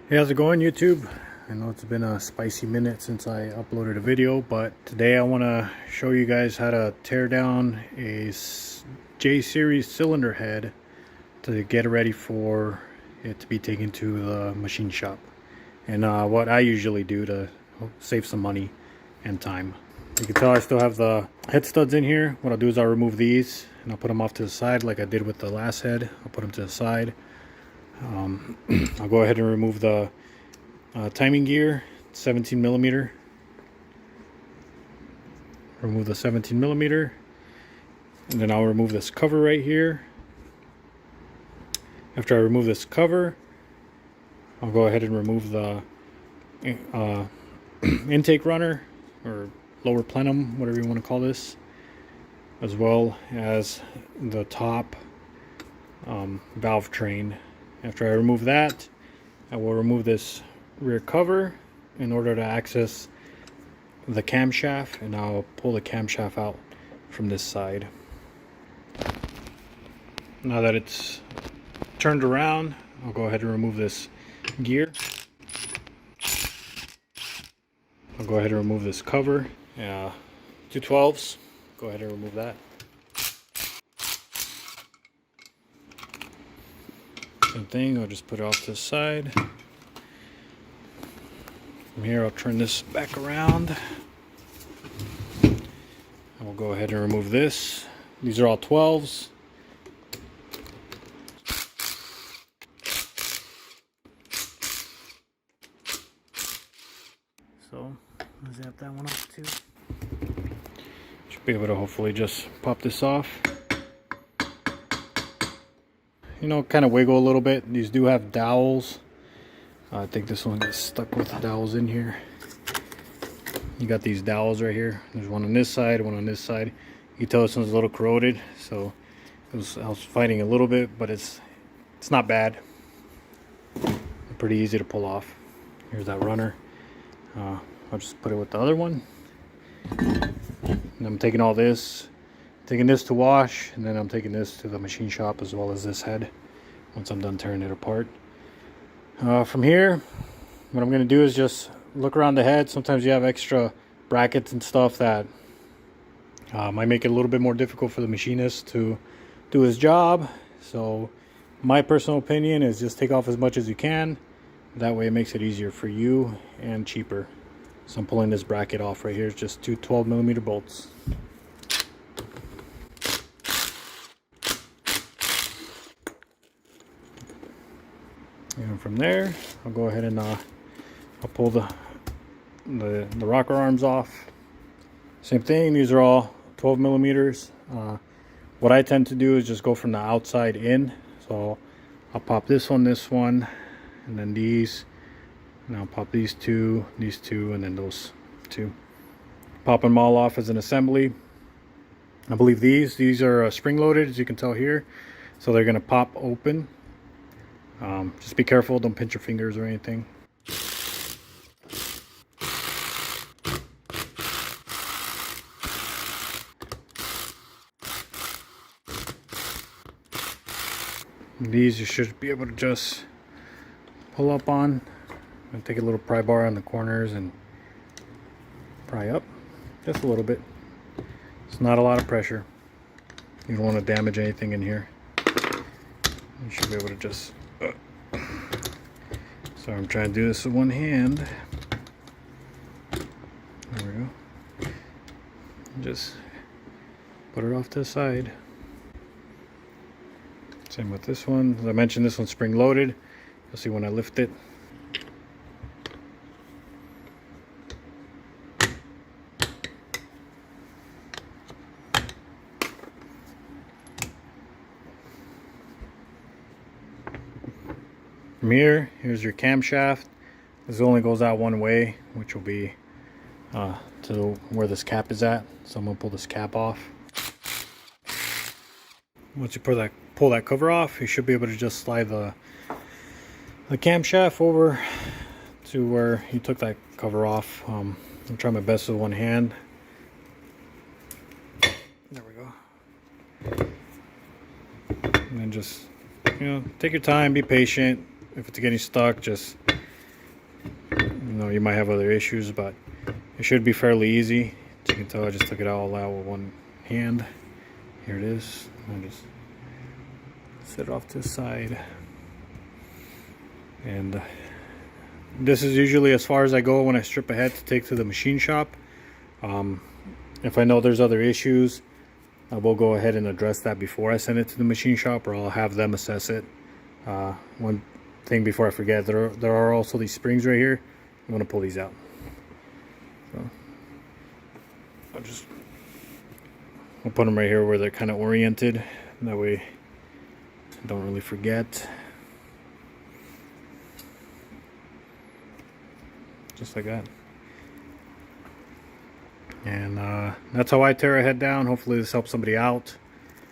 Hey, how's it going, YouTube? I know it's been a spicy minute since I uploaded a video, but today I want to show you guys how to tear down a J-series cylinder head to get it ready for it to be taken to the machine shop. And what I usually do to save some money and time. You can tell I still have the head studs in here. What I'll do is I'll remove these and I'll put them off to the side like I did with the last head. I'll put them to the side. I'll go ahead and remove the timing gear, 17 millimeter. Remove the 17 millimeter, and then I'll remove this cover right here. After I remove this cover, I'll go ahead and remove the intake runner or lower plenum, whatever you want to call this, as well as the top valve train. After I remove that, I will remove this rear cover in order to access the camshaft, and I'll pull the camshaft out from this side. Now that it's turned around, I'll go ahead and remove this gear. I'll go ahead and remove this cover. 212s. Go ahead and remove that. Same thing, I'll just put it off to the side. From here, I'll turn this back around. And we'll go ahead and remove this. These are all 12s. So, let's zap that one off too. Should be able to hopefully just pop this off. You know, kind of wiggle a little bit. These do have dowels. I think this one gets stuck with the dowels in here. You got these dowels right here. There's one on this side, one on this side. You can tell this one's a little corroded, so I was fighting a little bit, but it's not bad. Pretty easy to pull off. Here's that runner. I'll just put it with the other one. And I'm taking all this. Taking this to wash, and then I'm taking this to the machine shop as well as this head once I'm done tearing it apart. From here, what I'm going to do is just look around the head. Sometimes you have extra brackets and stuff that might make it a little bit more difficult for the machinist to do his job. So my personal opinion is just take off as much as you can. That way it makes it easier for you and cheaper. So I'm pulling this bracket off right here. It's just two 12 millimeter bolts. And from there, I'll go ahead and I'll pull the rocker arms off. Same thing, these are all 12 millimeters. What I tend to do is just go from the outside in. So I'll pop this one, and then these. And I'll pop these two, and then those two. Pop them all off as an assembly. I believe these are spring loaded, as you can tell here. So they're gonna pop open. Just be careful, don't pinch your fingers or anything. These you should be able to just pull up on and take a little pry bar on the corners and pry up just a little bit. It's not a lot of pressure. You don't want to damage anything in here. You should be able to just so I'm trying to do this with one hand. There we go. Just put it off to the side. Same with this one. As I mentioned, this one's spring loaded. You'll see when I lift it. From here, here's your camshaft. This only goes out one way, which will be to where this cap is at. So I'm gonna pull this cap off. Once you pull that cover off, you should be able to just slide the camshaft over to where you took that cover off. I'm trying my best with one hand. There we go. And then just, you know, take your time, be patient. If it's getting stuck, just you might have other issues, but it should be fairly easy. As you can tell, I just took it all out with one hand. Here it is. I just set it off to the side. And this is usually as far as I go when I strip ahead to take to the machine shop. If I know there's other issues, I will go ahead and address that before I send it to the machine shop, or I'll have them assess it. One thing before I forget, there are also these springs right here. You want to pull these out. So I'll put them right here where they're kind of oriented. That way I don't really forget. Just like that. And that's how I tear a head down. Hopefully this helps somebody out.